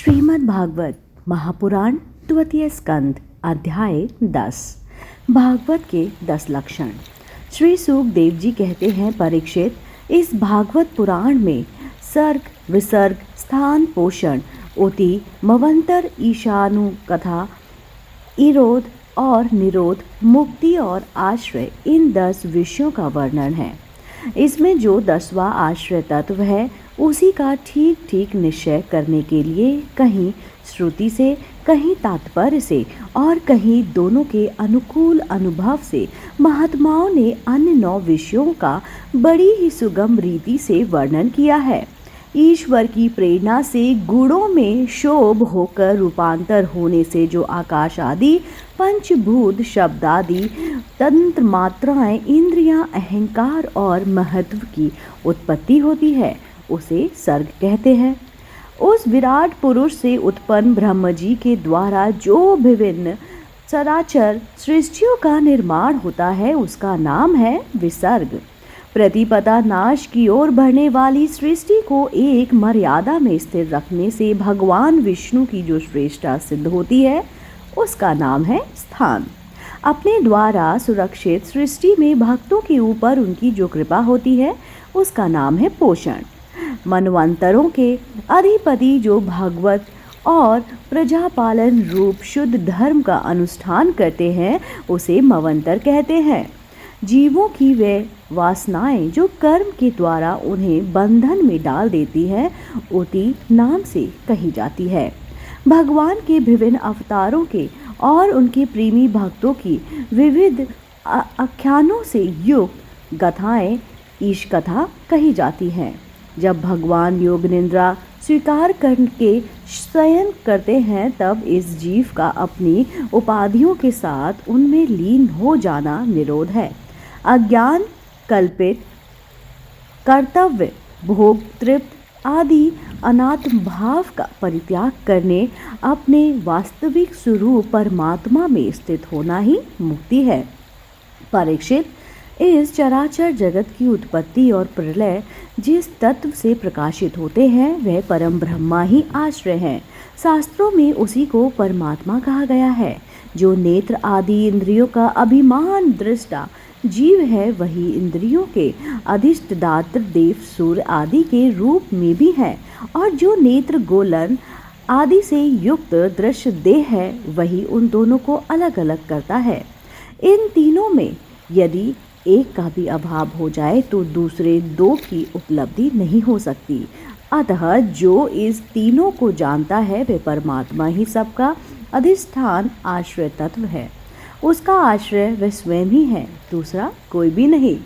श्रीमद् भागवत महापुराण द्वितीय स्कंद अध्याय 10। भागवत के 10 लक्षण। श्री सुखदेव जी कहते हैं, परीक्षित, इस भागवत पुराण में सर्ग, विसर्ग, स्थान, पोषण, उति, मवंतर, ईशानु कथा, इरोध और निरोध, मुक्ति और आश्रय, इन 10 विषयों का वर्णन है। इसमें जो 10वां आश्रय तत्व है उसी का ठीक ठीक निश्चय करने के लिए कहीं श्रुति से, कहीं तात्पर्य से और कहीं दोनों के अनुकूल अनुभव से महात्माओं ने अन्य 9 विषयों का बड़ी ही सुगम रीति से वर्णन किया है। ईश्वर की प्रेरणा से गुणों में शोभ होकर रूपांतर होने से जो आकाश आदि पंचभूत, शब्द आदि, तंत्र मात्राएं, इंद्रियां, अहंकार और महत्व की उत्पत्ति होती है उसे सर्ग कहते हैं। उस विराट पुरुष से उत्पन्न ब्रह्म जी के द्वारा जो विभिन्न चराचर सृष्टियों का निर्माण होता है उसका नाम है विसर्ग। प्रतिपदा नाश की ओर बढ़ने वाली सृष्टि को एक मर्यादा में स्थिर रखने से भगवान विष्णु की जो श्रेष्ठता सिद्ध होती है उसका नाम है स्थान। अपने द्वारा सुरक्षित सृष्टि में भक्तों के ऊपर उनकी जो कृपा होती है उसका नाम है पोषण। मनवंतरों के अधिपति जो भागवत और प्रजापालन रूप शुद्ध धर्म का अनुष्ठान करते हैं उसे मवंतर कहते हैं। जीवों की वे वासनाएं जो कर्म के द्वारा उन्हें बंधन में डाल देती है उति नाम से कही जाती है। भगवान के विभिन्न अवतारों के और उनके प्रेमी भक्तों की विविध आख्यानों से युक्त गाथाएं ईश कथा कही जाती हैं। जब भगवान योग निद्रा स्वीकार करके शयन करते हैं तब इस जीव का अपनी उपाधियों के साथ उनमें लीन हो जाना निरोध है। अज्ञान कल्पित कर्तव्य, भोग, तृप्त आदि अनात्म भाव का परित्याग करने अपने वास्तविक स्वरूप परमात्मा में स्थित होना ही मुक्ति है। परीक्षित, इस चराचर जगत की उत्पत्ति और प्रलय जिस तत्व से प्रकाशित होते हैं वह परम ब्रह्मा ही आश्रय है। शास्त्रों में उसी को परमात्मा कहा गया है। जो नेत्र आदि इंद्रियों का अभिमान दृष्टा जीव है वही इंद्रियों के अधिष्ठदात्र देव, सूर्य आदि के रूप में भी है। और जो नेत्र, गोलन आदि से युक्त दृश्य देह है वही उन दोनों को अलग अलग करता है। इन तीनों में यदि एक का भी अभाव हो जाए तो दूसरे 2 की उपलब्धि नहीं हो सकती। अतः जो इस तीनों को जानता है वह परमात्मा ही सबका अधिष्ठान आश्रय तत्व है। उसका आश्रय वह स्वयं ही है, दूसरा कोई भी नहीं।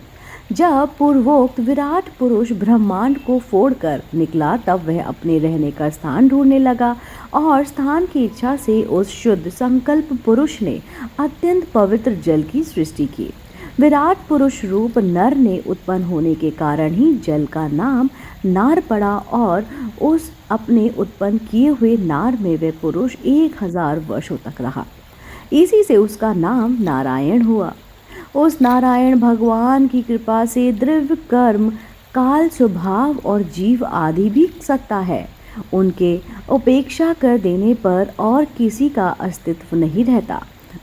जब पूर्वोक्त विराट पुरुष ब्रह्मांड को फोड़कर निकला तब वह अपने रहने का स्थान ढूंढने लगा और स्थान की इच्छा से उस शुद्ध संकल्प पुरुष ने अत्यंत पवित्र जल की सृष्टि की। विराट पुरुष रूप नर ने उत्पन्न होने के कारण ही जल का नाम नार पड़ा और उस अपने उत्पन्न किए हुए नार में वह पुरुष 1000 वर्षों तक रहा। इसी से उसका नाम नारायण हुआ। उस नारायण भगवान की कृपा से द्रव्य, कर्म, काल, स्वभाव और जीव आदि भी सकता है। उनके उपेक्षा कर देने पर और किसी का अस्तित्व नहीं रहता।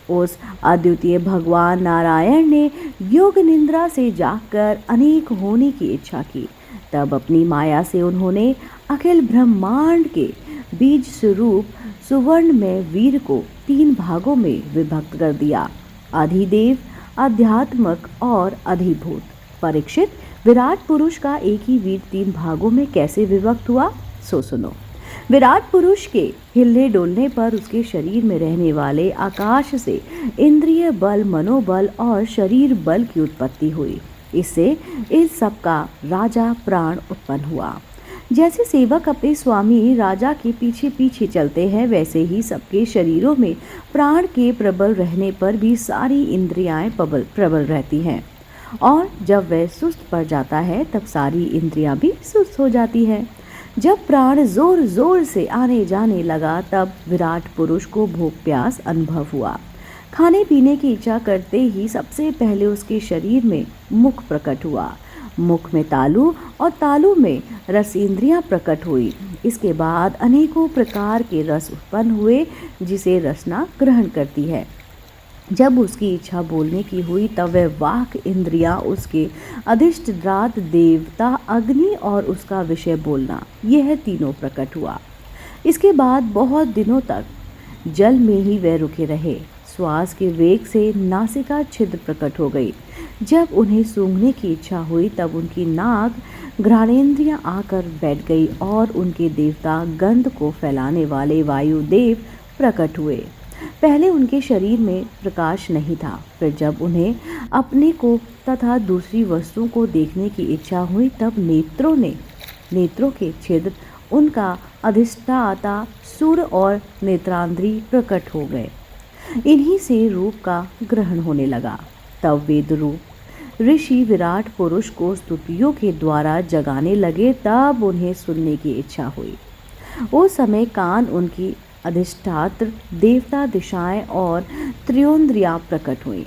उस अद्वितीय भगवान नारायण ने योग निद्रा से जागकर अनेक होने की इच्छा की। तब अपनी माया से उन्होंने अखिल ब्रह्मांड के बीज स्वरूप सुवर्ण में वीर को 3 भागों में विभक्त कर दिया, अधिदेव, अध्यात्मक और अधिभूत। परीक्षित, विराट पुरुष का एक ही वीर 3 भागों में कैसे विभक्त हुआ सो सुनो। विराट पुरुष के हिलने डोलने पर उसके शरीर में रहने वाले आकाश से इंद्रिय बल, मनोबल और शरीर बल की उत्पत्ति हुई। इससे इस सब का राजा प्राण उत्पन्न हुआ। जैसे सेवक अपने स्वामी राजा के पीछे पीछे चलते हैं वैसे ही सबके शरीरों में प्राण के प्रबल रहने पर भी सारी इंद्रियाएं प्रबल रहती हैं और जब वह सुस्त पड़ जाता है तब सारी इंद्रियां भी सुस्त हो जाती हैं। जब प्राण जोर जोर से आने जाने लगा तब विराट पुरुष को भूख प्यास अनुभव हुआ। खाने पीने की इच्छा करते ही सबसे पहले उसके शरीर में मुख प्रकट हुआ मुख में तालु और तालु में रस इंद्रियां प्रकट हुई। इसके बाद अनेकों प्रकार के रस उत्पन्न हुए जिसे रसना ग्रहण करती है। जब उसकी इच्छा बोलने की हुई तब वह वाक इंद्रियां, उसके अधिष्ठात्र देवता अग्नि और उसका विषय बोलना, यह तीनों प्रकट हुआ। इसके बाद बहुत दिनों तक जल में ही वह रुके रहे। श्वास के वेग से नासिका छिद्र प्रकट हो गई। जब उन्हें सूंघने की इच्छा हुई तब उनकी नाक घ्राणेन्द्रियां आकर बैठ गई और उनके देवता गंध को फैलाने वाले वायुदेव प्रकट हुए। पहले उनके शरीर में प्रकाश नहीं था, फिर जब उन्हें अपने को तथा दूसरी वस्तुओं को देखने की इच्छा हुई तब नेत्रों के छिद्र, उनका अधिष्ठाता सूर्य और नेत्रांद्री प्रकट हो गए। इन्हीं से रूप का ग्रहण होने लगा। तब वेद रूप ऋषि विराट पुरुष को स्तुतियों के द्वारा जगाने लगे। तब उन्हें सुनने की इच्छा हुई। उस समय कान उनकी अधिष्ठात्र देवता, दिशाएं और त्रियोंद्रियां प्रकट हुई।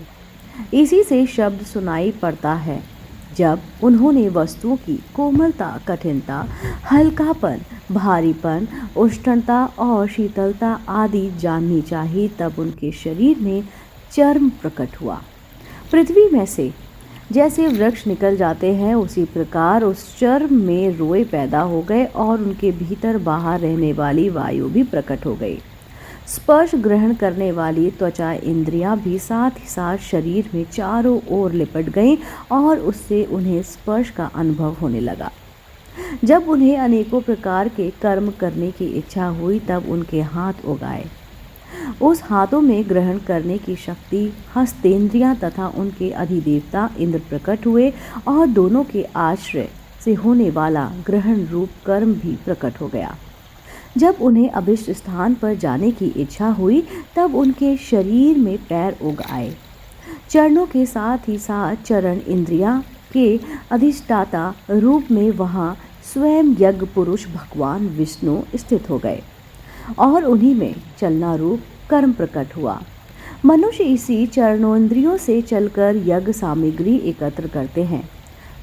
इसी से शब्द सुनाई पड़ता है। जब उन्होंने वस्तुओं की कोमलता, कठिनता, हल्कापन, भारीपन, उष्णता और शीतलता आदि जाननी चाहिए तब उनके शरीर में चर्म प्रकट हुआ। पृथ्वी में से जैसे वृक्ष निकल जाते हैं उसी प्रकार उस चर्म में रोए पैदा हो गए और उनके भीतर बाहर रहने वाली वायु भी प्रकट हो गई। स्पर्श ग्रहण करने वाली त्वचा इंद्रियां भी साथ ही साथ शरीर में चारों ओर लिपट गईं और उससे उन्हें स्पर्श का अनुभव होने लगा। जब उन्हें अनेकों प्रकार के कर्म करने की इच्छा हुई तब उनके हाथ उगाए। उस हाथों में ग्रहण करने की शक्ति, हस्तेंद्रियां तथा उनके अधिदेवता इंद्र प्रकट हुए और दोनों के आश्रय से होने वाला ग्रहण रूप कर्म भी प्रकट हो गया। जब उन्हें अभिष्ट स्थान पर जाने की इच्छा हुई तब उनके शरीर में पैर उग आए। चरणों के साथ ही साथ चरण इंद्रियां के अधिष्ठाता रूप में वहां स्वयं यज्ञ पुरुष भगवान विष्णु स्थित हो गए और उन्हीं में चलना रूप कर्म प्रकट हुआ। मनुष्य इसी चरणोंद्रियों से चलकर यज्ञ सामग्री एकत्र करते हैं।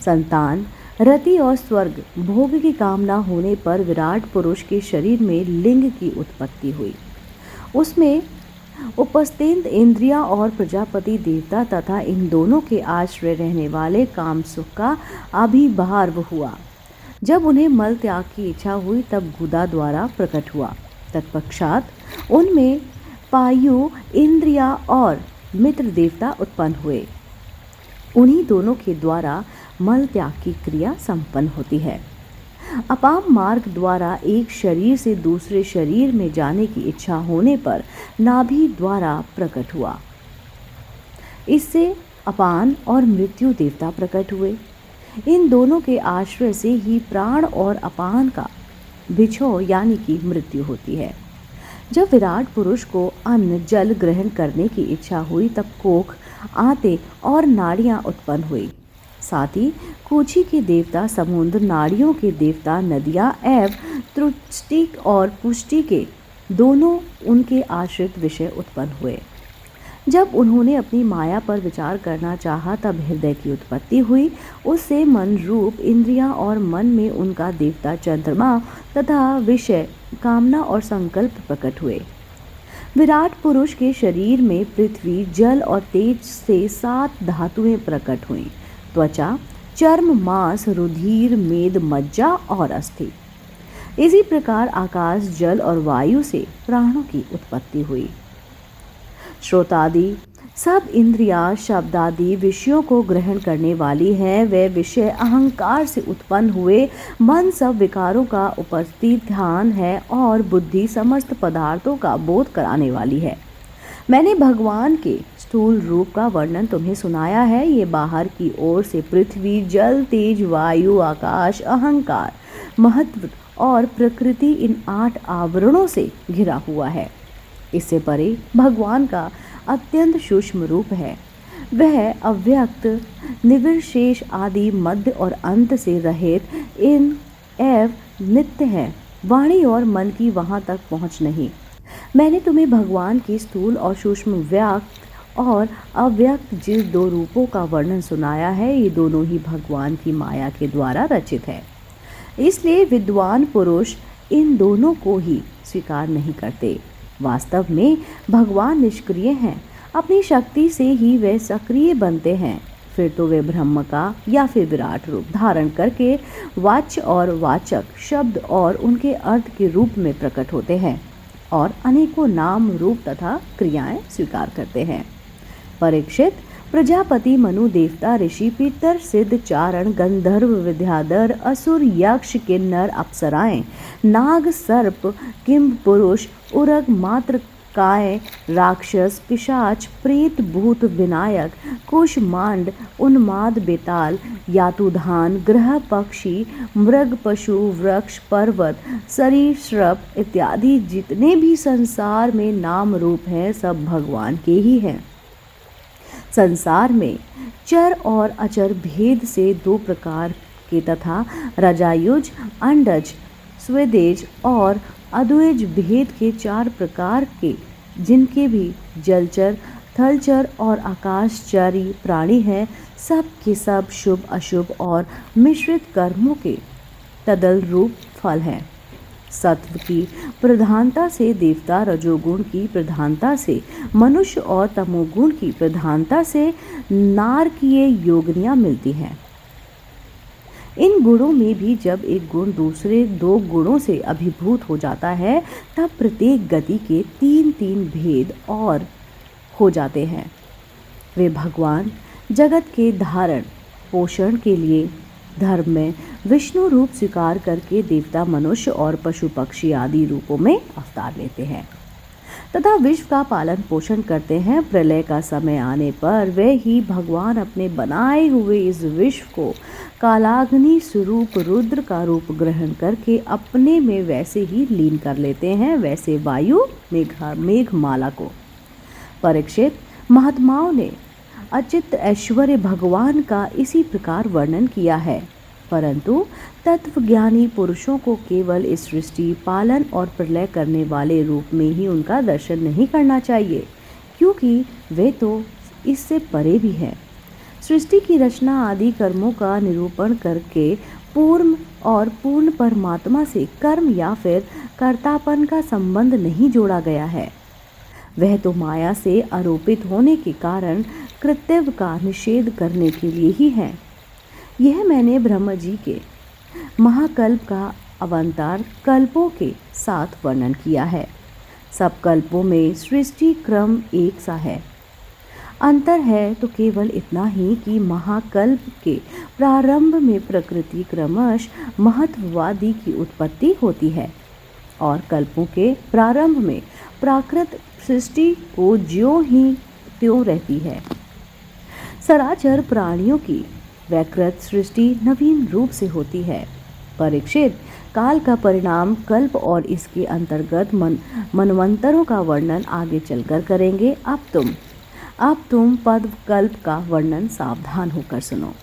संतान, रति और स्वर्ग भोग की कामना होने पर विराट पुरुष के शरीर में लिंग की उत्पत्ति हुई। उसमें उपस्थित इंद्रियां और प्रजापति देवता तथा इन दोनों के आश्रय रहने वाले काम सुख का आविर्भाव हुआ। जब उन्हें मल त्याग की इच्छा हुई तब गुदा द्वारा प्रकट हुआ। तत्पश्चात उनमें पायु, इंद्रिया और मित्र देवता उत्पन्न हुए। उन्हीं दोनों के द्वारा मल त्याग की क्रिया संपन्न होती है। अपाम मार्ग द्वारा एक शरीर से दूसरे शरीर में जाने की इच्छा होने पर नाभि द्वारा प्रकट हुआ। इससे अपान और मृत्यु देवता प्रकट हुए। इन दोनों के आश्रय से ही प्राण और अपान का बिछो यानी कि मृत्यु होती है। जब विराट पुरुष को अन्न जल ग्रहण करने की इच्छा हुई तब कोख, आंतें और नाड़ियां उत्पन्न हुई। साथ ही कूची के देवता समुद्र, नाड़ियों के देवता नदियां एवं त्रुष्टि और पुष्टि के दोनों उनके आश्रित विषय उत्पन्न हुए। जब उन्होंने अपनी माया पर विचार करना चाहा तब हृदय की उत्पत्ति हुई। उससे मन रूप इंद्रियां और मन में उनका देवता चंद्रमा तथा विषय, कामना और संकल्प प्रकट हुए। विराट पुरुष के शरीर में पृथ्वी, जल और तेज से 7 धातुएं प्रकट हुईं। त्वचा, चर्म, मांस, रुधिर, मेद, मज्जा और अस्थि। इसी प्रकार आकाश, जल और वायु से प्राणों की उत्पत्ति हुई। श्रोतादि सब इंद्रियां शब्दादि विषयों को ग्रहण करने वाली हैं। वे विषय अहंकार से उत्पन्न हुए। मन सब विकारों का उपस्थित ध्यान है और बुद्धि समस्त पदार्थों का बोध कराने वाली है। मैंने भगवान के स्थूल रूप का वर्णन तुम्हें सुनाया है। ये बाहर की ओर से पृथ्वी, जल, तेज, वायु, आकाश, अहंकार, महत्व और प्रकृति इन 8 आवरणों से घिरा हुआ है। इससे परे भगवान का अत्यंत सूक्ष्म रूप है। वह अव्यक्त, निर्विशेष, आदि, मध्य और अंत से रहित इन एवं नित्य है। वाणी और मन की वहां तक पहुंच नहीं। मैंने तुम्हें भगवान की स्थूल और सूक्ष्म व्यक्त और अव्यक्त जिस दो रूपों का वर्णन सुनाया है, ये दोनों ही भगवान की माया के द्वारा रचित है। इसलिए विद्वान पुरुष इन दोनों को ही स्वीकार नहीं करते। वास्तव में भगवान निष्क्रिय हैं, अपनी शक्ति से ही वे सक्रिय बनते हैं। फिर तो वे ब्रह्म का या फिर विराट रूप धारण करके वाच्य और वाचक शब्द और उनके अर्थ के रूप में प्रकट होते हैं और अनेकों नाम रूप तथा क्रियाएं स्वीकार करते हैं। परीक्षित, प्रजापति, मनु, देवता, ऋषि, पितर, सिद्ध, चारण, गंधर्व, विद्याधर, असुर, यक्ष, किन्नर, अप्सराएं, नाग, सर्प, किंब पुरुष, उरग, मात्र, काय, राक्षस, पिशाच, प्रेत, भूत, विनायक, कुष्मांड, उन्माद, बेताल, यातुधान, ग्रह, पक्षी, मृग, पशु, वृक्ष, पर्वत, सरीसृप इत्यादि जितने भी संसार में नाम रूप हैं, सब भगवान के ही हैं। संसार में चर और अचर भेद से दो प्रकार के तथा रजायुज, अंडज, स्वेदेज और अद्वैज भेद के चार प्रकार के, जिनके भी जलचर, थलचर और आकाशचारी प्राणी हैं, सब के सब शुभ अशुभ और मिश्रित कर्मों के तदल रूप फल हैं। सत्व की प्रधानता से देवता, रजोगुण की प्रधानता से मनुष्य और तमोगुण की प्रधानता से नारकीय योगिनियां मिलती हैं। इन गुणों में भी जब एक गुण दूसरे दो गुणों से अभिभूत हो जाता है, तब प्रत्येक गति के तीन तीन भेद और हो जाते हैं। वे भगवान जगत के धारण पोषण के लिए धर्म में विष्णु रूप स्वीकार करके देवता, मनुष्य और पशु पक्षी आदि रूपों में अवतार लेते हैं तथा विश्व का पालन पोषण करते हैं। प्रलय का समय आने पर वे ही भगवान अपने बनाए हुए इस विश्व को कालाग्नि स्वरूप रुद्र का रूप ग्रहण करके अपने में वैसे ही लीन कर लेते हैं, वैसे वायु मेघमाला को। परीक्षित, महात्माओं ने अचित ऐश्वर्य भगवान का इसी प्रकार वर्णन किया है, परंतु तत्वज्ञानी पुरुषों को केवल इस सृष्टि, पालन और प्रलय करने वाले रूप में ही उनका दर्शन नहीं करना चाहिए, क्योंकि वे तो इससे परे भी हैं। सृष्टि की रचना आदि कर्मों का निरूपण करके पूर्ण और पूर्ण परमात्मा से कर्म या फिर कर्तापन का संबंध नहीं जोड़ा गया है। वह तो माया से आरोपित होने के कारण कृत्य का निषेध करने के लिए ही है। यह मैंने ब्रह्म जी के महाकल्प का अवतार कल्पों के साथ वर्णन किया है। सब कल्पों में सृष्टि क्रम एक सा है। अंतर है तो केवल इतना ही कि महाकल्प के प्रारंभ में प्रकृति क्रमश महत्ववादी की उत्पत्ति होती है और कल्पों के प्रारंभ में प्राकृत सृष्टि को ज्यों ही त्यों रहती है। सराचर प्राणियों की वैकृत सृष्टि नवीन रूप से होती है। परीक्षित, काल का परिणाम कल्प और इसके अंतर्गत मनवंतरों का वर्णन आगे चलकर करेंगे। अब तुम पद कल्प का वर्णन सावधान होकर सुनो।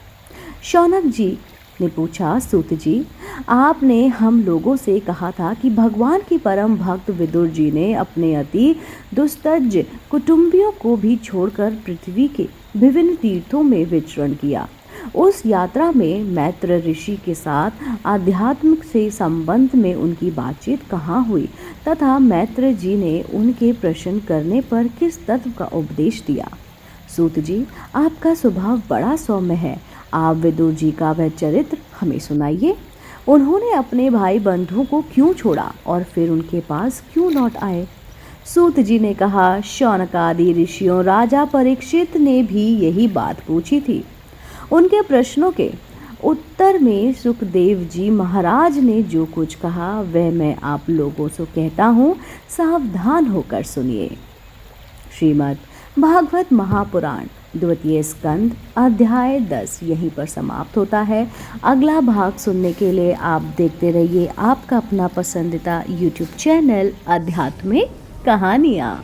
शौनक जी ने पूछा, सूत जी, आपने हम लोगों से कहा था कि भगवान की परम भक्त विदुर जी ने अपने अति दुस्तज कुटुंबियों को भी छोड़कर पृथ्वी के विभिन्न तीर्थों में विचरण किया। उस यात्रा में मैत्र ऋषि के साथ आध्यात्म से संबंध में उनकी बातचीत कहाँ हुई तथा मैत्र जी ने उनके प्रश्न करने पर किस तत्व का उपदेश दिया। सूत जी, आपका स्वभाव बड़ा सौम्य है, आप विदुर जी का वह चरित्र हमें सुनाइए। उन्होंने अपने भाई बंधुओं को क्यों छोड़ा और फिर उनके पास क्यों लौट आए? सूत जी ने कहा, शौनकादि ऋषियों राजा परीक्षित ने भी यही बात पूछी थी। उनके प्रश्नों के उत्तर में सुखदेव जी महाराज ने जो कुछ कहा वह मैं आप लोगों से कहता हूँ, सावधान होकर सुनिए। श्रीमद् भागवत महापुराण द्वितीय स्कंद अध्याय 10 यहीं पर समाप्त होता है। अगला भाग सुनने के लिए आप देखते रहिए आपका अपना पसंदीदा YouTube चैनल अध्यात्मिक कहानियाँ।